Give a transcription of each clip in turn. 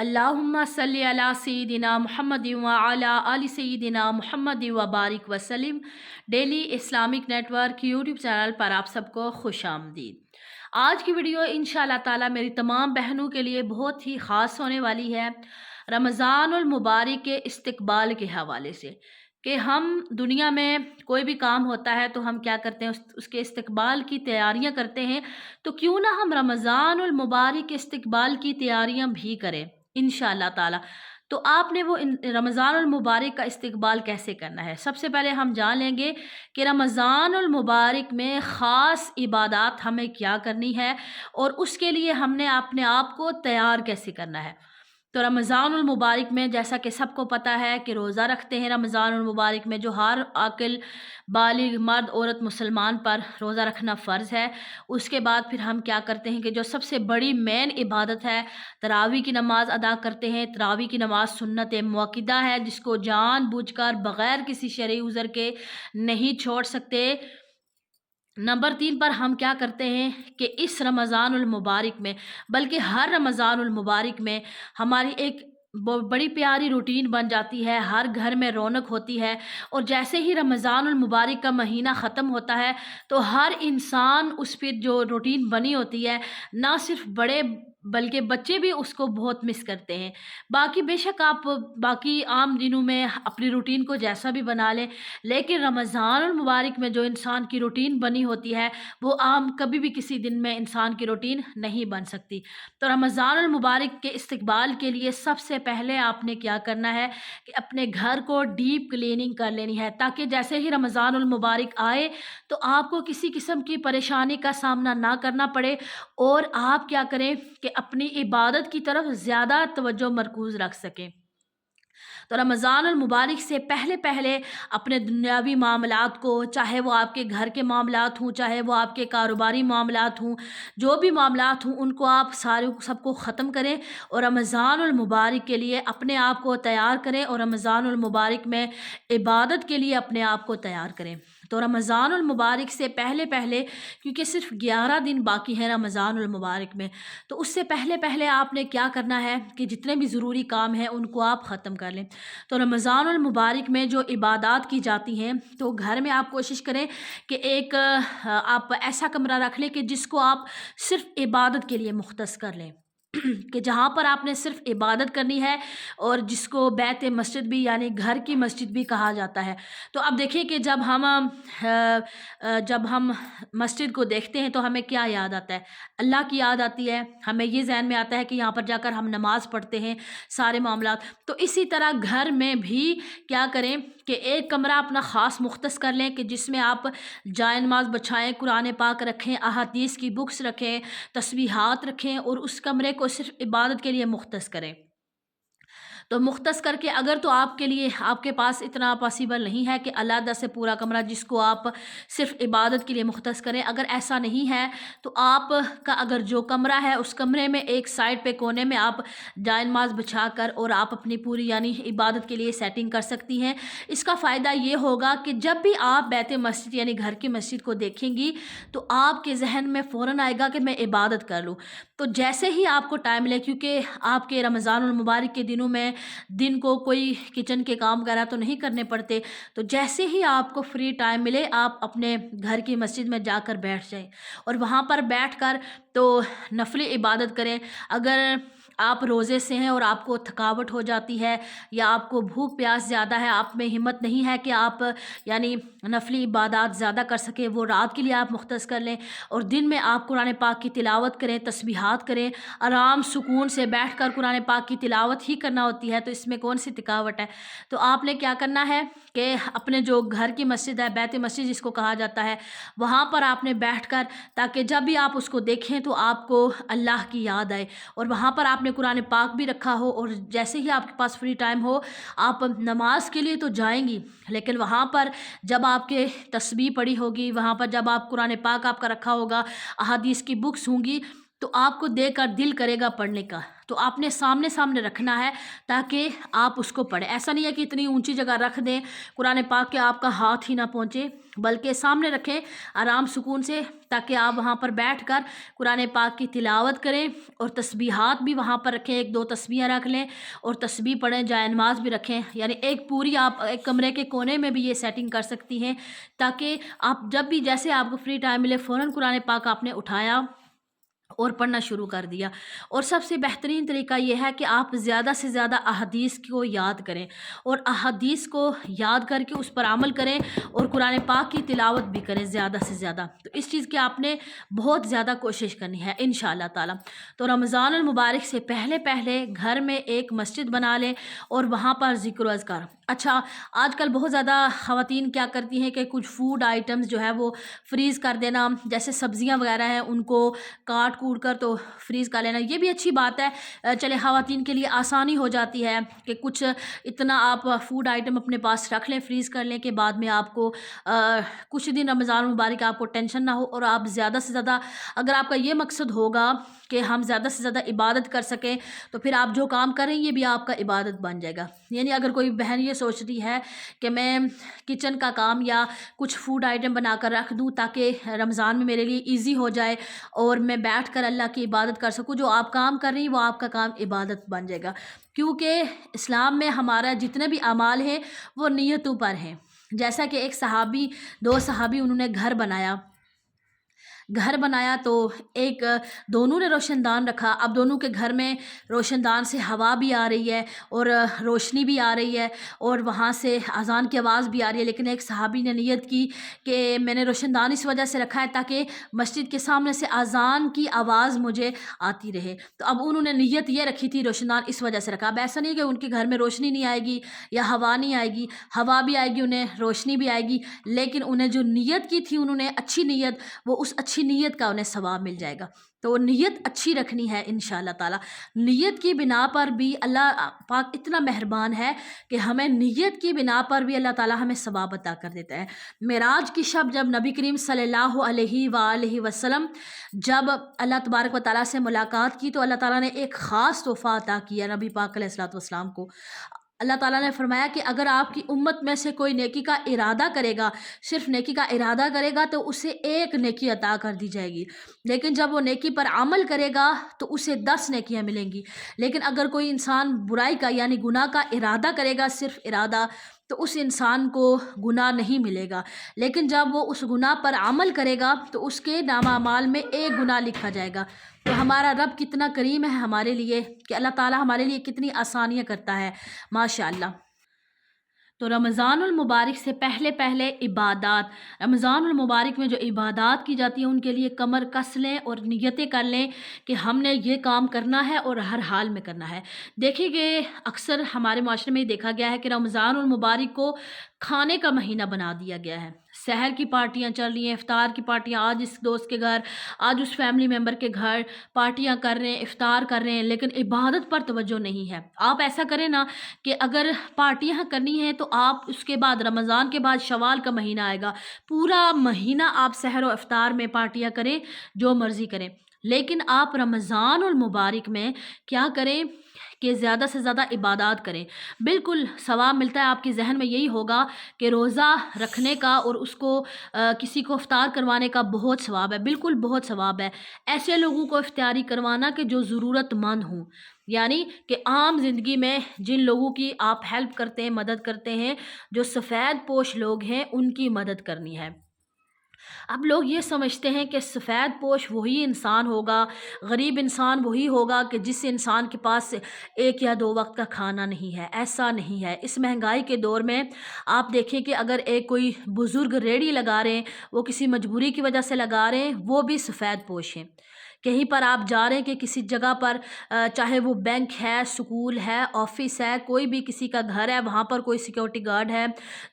اللہم صلی علی سیدنا محمد و علی آل سیدنا محمد و بارک وسلم۔ Daily Islamic network YouTube channel پر آپ سب کو خوش آمدید۔ آج کی ویڈیو انشاءاللہ تعالی میری تمام بہنوں کے لیے بہت ہی خاص ہونے والی ہے، رمضان المبارک کے استقبال کے حوالے سے، کہ ہم دنیا میں کوئی بھی کام ہوتا ہے تو ہم کیا کرتے ہیں، اس کے استقبال کی تیاریاں کرتے ہیں، تو کیوں نہ ہم رمضان المبارک کے استقبال کی تیاریاں بھی کریں انشاءاللہ تعالی۔ تو آپ نے وہ رمضان المبارک کا استقبال کیسے کرنا ہے؟ سب سے پہلے ہم جان لیں گے کہ رمضان المبارک میں خاص عبادات ہمیں کیا کرنی ہے اور اس کے لیے ہم نے اپنے آپ کو تیار کیسے کرنا ہے۔ تو رمضان المبارک میں جیسا کہ سب کو پتہ ہے کہ روزہ رکھتے ہیں رمضان المبارک میں، جو ہر عاقل بالغ مرد عورت مسلمان پر روزہ رکھنا فرض ہے۔ اس کے بعد پھر ہم کیا کرتے ہیں کہ جو سب سے بڑی مین عبادت ہے، تراویح کی نماز ادا کرتے ہیں۔ تراویح کی نماز سنت مؤکدہ ہے، جس کو جان بوجھ کر بغیر کسی شرعی عذر کے نہیں چھوڑ سکتے۔ نمبر 3 پر ہم کیا کرتے ہیں کہ اس رمضان المبارک میں، بلکہ ہر رمضان المبارک میں ہماری ایک بڑی پیاری روٹین بن جاتی ہے، ہر گھر میں رونق ہوتی ہے، اور جیسے ہی رمضان المبارک کا مہینہ ختم ہوتا ہے تو ہر انسان اس پہ جو روٹین بنی ہوتی ہے، نہ صرف بڑے بلکہ بچے بھی اس کو بہت مس کرتے ہیں۔ باقی بے شک آپ باقی عام دنوں میں اپنی روٹین کو جیسا بھی بنا لیں، لیکن رمضان المبارک میں جو انسان کی روٹین بنی ہوتی ہے وہ عام کبھی بھی کسی دن میں انسان کی روٹین نہیں بن سکتی۔ تو رمضان المبارک کے استقبال کے لیے سب سے پہلے آپ نے کیا کرنا ہے کہ اپنے گھر کو ڈیپ کلیننگ کر لینی ہے، تاکہ جیسے ہی رمضان المبارک آئے تو آپ کو کسی قسم کی پریشانی کا سامنا نہ کرنا پڑے، اور آپ کیا کریں کہ اپنی عبادت کی طرف زیادہ توجہ مرکوز رکھ سکیں۔ تو رمضان المبارک سے پہلے اپنے دنیاوی معاملات کو، چاہے وہ آپ کے گھر کے معاملات ہوں، چاہے وہ آپ کے کاروباری معاملات ہوں، جو بھی معاملات ہوں، ان کو آپ سب کو ختم کریں اور رمضان المبارک کے لیے اپنے آپ کو تیار کریں، اور رمضان المبارک میں عبادت کے لیے اپنے آپ کو تیار کریں۔ تو رمضان المبارک سے پہلے کیونکہ صرف 11 دن باقی ہیں رمضان المبارک میں، تو اس سے پہلے آپ نے کیا کرنا ہے کہ جتنے بھی ضروری کام ہیں ان کو آپ ختم کر لیں۔ تو رمضان المبارک میں جو عبادات کی جاتی ہیں، تو گھر میں آپ کوشش کریں کہ ایک آپ ایسا کمرہ رکھ لیں کہ جس کو آپ صرف عبادت کے لیے مختص کر لیں، کہ جہاں پر آپ نے صرف عبادت کرنی ہے، اور جس کو بیت مسجد بھی یعنی گھر کی مسجد بھی کہا جاتا ہے۔ تو اب دیکھیں کہ جب ہم مسجد کو دیکھتے ہیں تو ہمیں کیا یاد آتا ہے؟ اللہ کی یاد آتی ہے، ہمیں یہ ذہن میں آتا ہے کہ یہاں پر جا کر ہم نماز پڑھتے ہیں، سارے معاملات۔ تو اسی طرح گھر میں بھی کیا کریں کہ ایک کمرہ اپنا خاص مختص کر لیں، کہ جس میں آپ جائے نماز بچھائیں، قرآن پاک رکھیں، احادیث کی بکس رکھیں، تسبیحات رکھیں، اور اس کمرے کو صرف عبادت کے لیے مختص کریں۔ تو مختص کر کے اگر تو آپ کے پاس اتنا پاسیبل نہیں ہے کہ علیحدہ سے پورا کمرہ جس کو آپ صرف عبادت کے لیے مختص کریں، اگر ایسا نہیں ہے تو آپ کا اگر جو کمرہ ہے اس کمرے میں ایک سائڈ پہ کونے میں آپ جائے نماز بچھا کر اور آپ اپنی پوری یعنی عبادت کے لیے سیٹنگ کر سکتی ہیں۔ اس کا فائدہ یہ ہوگا کہ جب بھی آپ بیت مسجد یعنی گھر کی مسجد کو دیکھیں گی تو آپ کے ذہن میں فوراً آئے گا کہ میں عبادت کر لوں۔ تو جیسے ہی آپ کو ٹائم ملے، کیونکہ آپ کے رمضان المبارک کے دنوں میں دن کو کوئی کچن کے کام وغیرہ تو نہیں کرنے پڑتے، تو جیسے ہی آپ کو فری ٹائم ملے آپ اپنے گھر کی مسجد میں جا کر بیٹھ جائیں، اور وہاں پر بیٹھ کر تو نفلی عبادت کریں۔ اگر آپ روزے سے ہیں اور آپ کو تھکاوٹ ہو جاتی ہے، یا آپ کو بھوک پیاس زیادہ ہے، آپ میں ہمت نہیں ہے کہ آپ یعنی نفلی عبادات زیادہ کر سکیں، وہ رات کے لیے آپ مختص کر لیں، اور دن میں آپ قرآن پاک کی تلاوت کریں، تسبیحات کریں، آرام سکون سے بیٹھ کر قرآن پاک کی تلاوت ہی کرنا ہوتی ہے، تو اس میں کون سی تھکاوٹ ہے؟ تو آپ نے کیا کرنا ہے کہ اپنے جو گھر کی مسجد ہے، بیت مسجد جس کو کہا جاتا ہے، وہاں پر آپ نے بیٹھ کر، تاکہ جب بھی آپ اس کو دیکھیں تو آپ کو اللہ کی یاد آئے، اور وہاں پر آپ نے قرآن پاک بھی رکھا ہو، اور جیسے ہی آپ کے پاس فری ٹائم ہو آپ نماز کے لیے تو جائیں گی، لیکن وہاں پر جب آپ کے تسبیح پڑھی ہوگی، وہاں پر جب آپ قرآن پاک آپ کا رکھا ہوگا، احادیث کی بکس ہوں گی، تو آپ کو دیکھ کر دل کرے گا پڑھنے کا۔ तो आपने सामने सामने रखना है ताकि आप उसको पढ़ें। ऐसा नहीं है कि इतनी ऊंची जगह रख दें कुरान पाक के आपका हाथ ही ना पहुंचे, बल्कि सामने रखें आराम सुकून से, ताकि आप वहाँ पर बैठकर कुरान पाक की तिलावत करें। और तस्बीहात भी वहाँ पर रखें, 1-2 तस्बीहें रख लें और तस्बीह पढ़ें, जाए नमाज भी रखें। यानी एक पूरी आप एक कमरे के कोने में भी ये सेटिंग कर सकती हैं, ताकि आप जब भी जैसे आपको फ्री टाइम मिले फ़ौरन कुरान पाक आपने उठाया और पढ़ना शुरू कर दिया। और सबसे बेहतरीन तरीका यह है कि आप ज़्यादा से ज़्यादा अहादीस को याद करें और अहादीस को याद करके उस पर अमल करें और कुरान पाक की तिलावत भी करें ज़्यादा से ज़्यादा। तो इस चीज़ की आपने बहुत ज़्यादा कोशिश करनी है इंशाअल्लाह ताला। तो रमज़ान अल मुबारक से पहले पहले घर में एक मस्जिद बना लें और वहाँ पर ज़िक्र व अज़कार। अच्छा, आजकल बहुत ज़्यादा ख़वातीन क्या करती हैं कि कुछ फूड आइटम्स जो है वो फ्रीज़ कर देना, जैसे सब्ज़ियाँ वगैरह हैं उनको काट कूट कर तो फ्रीज़ कर लेना, ये भी अच्छी बात है। चले ख़वातीन के लिए आसानी हो जाती है कि कुछ इतना आप फूड आइटम अपने पास रख लें, फ्रीज़ कर लें कि बाद में आपको कुछ दिन रमज़ान मुबारक आपको टेंशन ना हो और आप ज़्यादा से ज़्यादा, अगर आपका ये मकसद होगा कि हम ज़्यादा से ज़्यादा इबादत कर सकें, तो फिर आप जो काम करें ये भी आपका इबादत बन जाएगा। यानी अगर कोई बहन ये सोचती है कि मैं किचन का काम या कुछ फूड आइटम बना कर रख दूँ ताकि रमज़ान में मेरे लिए ईजी हो जाए और मैं बैठ कर अल्लाह की इबादत कर सकूँ, जो आप काम कर रही हैं वो आपका काम इबादत बन जाएगा। क्योंकि इस्लाम में हमारा जितने भी अमाल हैं वो नीयतों पर हैं। जैसा कि एक सहाबी, 2 सहाबी उन्होंने घर बनाया तो एक दोनों ने रोशनदान रखा। अब दोनों के घर में रोशनदान से हवा भी आ रही है और रोशनी भी आ रही है और वहाँ से अज़ान की आवाज़ भी आ रही है, लेकिन एक सहाबी ने नियत की कि मैंने रोशनदान इस वजह से रखा है ताकि मस्जिद के सामने से अज़ान की आवाज़ मुझे आती रहे। तो अब उन्होंने नियत ये रखी थी रोशनदान इस वजह से रखा। अब ऐसा नहीं कि उनके घर में रोशनी नहीं आएगी या हवा नहीं आएगी, हवा भी आएगी, उन्हें रोशनी भी आएगी, लेकिन उन्हें जो नियत की थी उन्होंने अच्छी नियत, वो उस अच्छी नियत का उन्हें सवाब मिल जाएगा। तो नियत अच्छी रखनी है इंशाअल्लाह ताला। नियत की बिना पर भी अल्लाह पाक इतना मेहरबान है कि हमें नियत की बिना पर भी अल्लाह ताला हमें सवाब अता कर देता है। मेराज की शब जब नबी करीम सल्लल्लाहु अलैहि वसल्लम जब अल्लाह तबारक व तआला से मुलाकात की तो अल्लाह ताला ने एक ख़ास तोहफ़ा अता किया नबी पाक अलैहिस्सलातु वस्सलाम को। अल्लाह ताला ने फरमाया कि अगर आपकी उम्मत में से कोई नेकी का इरादा करेगा, सिर्फ नेकी का इरादा करेगा, तो उसे एक नेकी अता कर दी जाएगी, लेकिन जब वो नेकी पर अमल करेगा तो उसे 10 नेकियां मिलेंगी। लेकिन अगर कोई इंसान बुराई का यानी गुनाह का इरादा करेगा, सिर्फ इरादा, तो उस इंसान को गुनाह नहीं मिलेगा। लेकिन जब वो उस गुनाह पर अमल करेगा तो उसके नामामाल में एक गुनाह लिखा जाएगा। तो हमारा रब कितना करीम है हमारे लिए कि अल्लाह ताला हमारे लिए कितनी आसानियाँ करता है, माशाअल्लाह। तो रमज़ानुल मुबारक से पहले पहले इबादत, रमज़ानुल मुबारक में जो इबादत की जाती हैं उनके लिए कमर कस लें और नियतें कर लें कि हमने ये काम करना है और हर हाल में करना है। देखिए अक्सर हमारे माशरे में देखा गया है कि रमज़ानुल मुबारक को खाने का महीना बना दिया गया है। सहर की पार्टियां चल रही हैं, इफ्तार की पार्टियां, आज इस दोस्त के घर, आज उस फैमिली मेम्बर के घर पार्टियां कर रहे हैं, इफ्तार कर रहे हैं, लेकिन इबादत पर तवज्जो नहीं है। आप ऐसा करें ना कि अगर पार्टियां करनी है तो आप उसके बाद रमज़ान के बाद शवाल का महीना आएगा, पूरा महीना आप सहर व इफ्तार में पार्टियां करें, जो मर्ज़ी करें, लेकिन आप रमज़ान और मुबारक में क्या करें कि ज़्यादा से ज़्यादा इबादत करें। बिल्कुल सवाब मिलता है। आपके जहन में यही होगा कि रोज़ा रखने का और उसको किसी को इफ्तार करवाने का बहुत सवाब है, बिल्कुल बहुत सवाब है। ऐसे लोगों को इफ्तारी करवाना कि जो ज़रूरतमंद हों, यानी कि आम ज़िंदगी में जिन लोगों की आप हेल्प करते हैं, मदद करते हैं, जो सफ़ेद पोश लोग हैं, उनकी मदद करनी है। अब लोग ये समझते हैं कि सफ़ेद पोश वही इंसान होगा, गरीब इंसान वही होगा कि जिस इंसान के पास 1 या 2 वक्त का खाना नहीं है। ऐसा नहीं है। इस महंगाई के दौर में आप देखें कि अगर एक कोई बुज़ुर्ग रेहड़ी लगा रहे हैं, वो किसी मजबूरी की वजह से लगा रहे हैं, वो भी सफ़ेद पोश हैं। कहीं पर आप जा रहे हैं कि किसी जगह पर चाहे वो बैंक है, स्कूल है, ऑफिस है, कोई भी किसी का घर है, वहाँ पर कोई सिक्योरिटी गार्ड है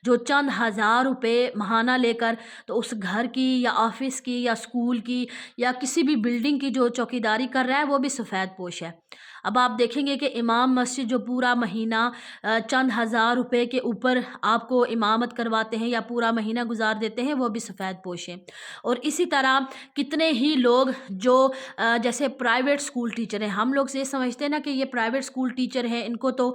जो चंद हज़ार रुपये महाना लेकर तो उस घर की या ऑफिस की या स्कूल की या किसी भी बिल्डिंग की जो चौकीदारी कर रहा है, वो भी सफ़ेद पोश है। अब आप देखेंगे कि इमाम मस्जिद जो पूरा महीना चंद हज़ार रुपए के ऊपर आपको इमामत करवाते हैं या पूरा महीना गुजार देते हैं, वो भी सफ़ेद पोश हैं। और इसी तरह कितने ही लोग जो जैसे प्राइवेट स्कूल टीचर हैं, हम लोग ये समझते हैं ना कि ये प्राइवेट स्कूल टीचर हैं, इनको तो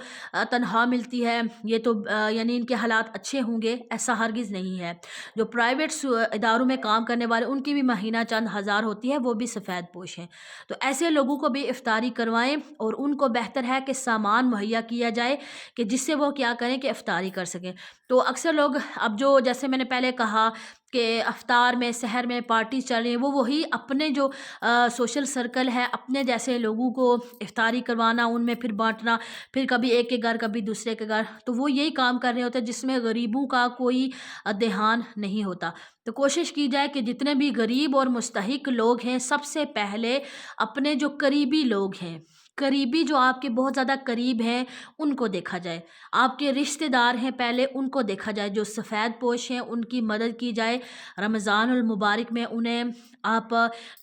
तनख्वाह मिलती है, ये तो यानी इनके हालात अच्छे होंगे, ऐसा हरगिज़ नहीं है। जो प्राइवेट इदारों में काम करने वाले, उनकी भी महीना चंद हज़ार होती है, वो भी सफ़ेद पोश हैं। तो ऐसे लोगों को भी इफ्तारी करवाएं और उनको बेहतर है कि सामान मुहैया किया जाए कि जिससे वो क्या करें कि इफ्तारी कर सकें। तो अक्सर लोग अब जो जैसे मैंने पहले कहा कि अफ्तार में शहर में पार्टी चल रही है, वो वही अपने जो सोशल सर्कल है, अपने जैसे लोगों को इफ्तारी करवाना, उनमें फिर बांटना, फिर कभी एक के घर कभी दूसरे के घर, तो वो यही काम कर रहे होते हैं जिसमें गरीबों का कोई ध्यान नहीं होता। तो कोशिश की जाए कि जितने भी गरीब और मुस्तहिक लोग हैं, सबसे पहले अपने जो करीबी लोग हैं, करीबी जो आपके बहुत ज़्यादा करीब हैं, उनको देखा जाए। आपके रिश्तेदार हैं, पहले उनको देखा जाए। जो सफ़ेद पोश हैं, उनकी मदद की जाए। रमज़ानुल मुबारक में उन्हें आप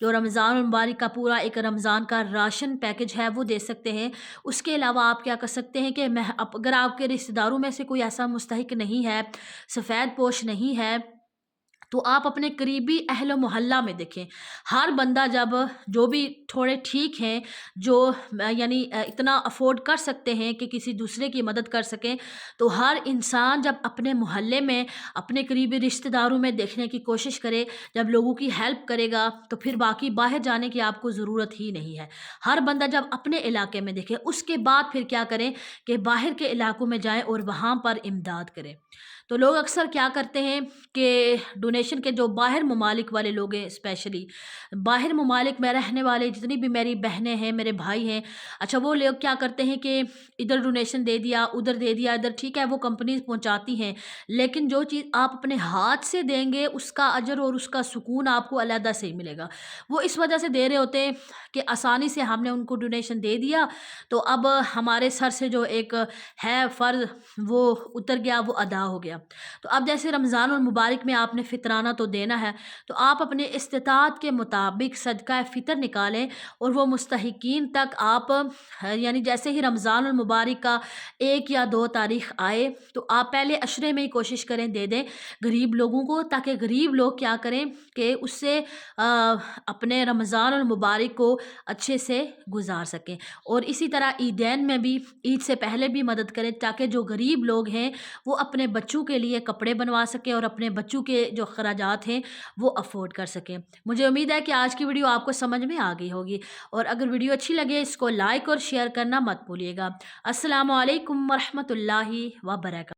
जो रमज़ानुल मुबारक का पूरा एक रमज़ान का राशन पैकेज है, वो दे सकते हैं। उसके अलावा आप क्या कर सकते हैं कि अगर आपके रिश्तेदारों में से कोई ऐसा मुस्तहिक नहीं है, सफ़ेद पोश नहीं है, तो आप अपने करीबी अहल मोहल्ला में देखें। हर बंदा जब जो भी थोड़े ठीक हैं, जो यानी इतना अफ़ोर्ड कर सकते हैं कि किसी दूसरे की मदद कर सकें, तो हर इंसान जब अपने मोहल्ले में, अपने करीबी रिश्तेदारों में देखने की कोशिश करे, जब लोगों की हेल्प करेगा, तो फिर बाकी बाहर जाने की आपको ज़रूरत ही नहीं है। हर बंदा जब अपने इलाके में देखे, उसके बाद फिर क्या करें कि बाहर के इलाकों में जाएँ और वहाँ पर इमदाद करें। तो लोग अक्सर क्या करते हैं कि डोनेशन के जो बाहर ममालिक वाले लोग हैं, स्पेशली बाहर ममालिक में रहने वाले जितनी भी मेरी बहनें हैं, मेरे भाई हैं, अच्छा वो लोग क्या करते हैं कि इधर डोनेशन दे दिया, उधर दे दिया, इधर ठीक है वो कंपनीज पहुंचाती हैं, लेकिन जो चीज़ आप अपने हाथ से देंगे उसका अजर और उसका सुकून आपको अलहदा से ही मिलेगा। वो इस वजह से दे रहे होते हैं कि आसानी से हमने उनको डोनेशन दे दिया, तो अब हमारे सर से जो एक है फ़र्ज़, वो उतर गया, वो अदा हो गया। तो अब जैसे रमज़ानुल मुबारक में आपने फ़ितराना तो देना है, तो आप अपने इस्तिताअत के मुताबिक सदका फ़ितर निकालें और वो मुस्तहिकीन तक आप यानी जैसे ही रमज़ानुल मुबारक का 1 या 2 तारीख़ आए, तो आप पहले अशरे में ही कोशिश करें दे दें गरीब लोगों को, ताकि गरीब लोग क्या करें कि उससे अपने रमज़ानुल मुबारक को अच्छे से गुजार सकें। और इसी तरह ईदैन में भी, ईद से पहले भी मदद करें, ताकि जो गरीब लोग हैं वो अपने बच्चों के लिए कपड़े बनवा सकें और अपने बच्चों के जो खर्चात हैं वो अफोर्ड कर सकें। मुझे उम्मीद है कि आज की वीडियो आपको समझ में आ गई होगी, और अगर वीडियो अच्छी लगे इसको लाइक और शेयर करना मत भूलिएगा। अस्सलामु अलैकुम वरहमतुल्लाहि वबरकातुहू।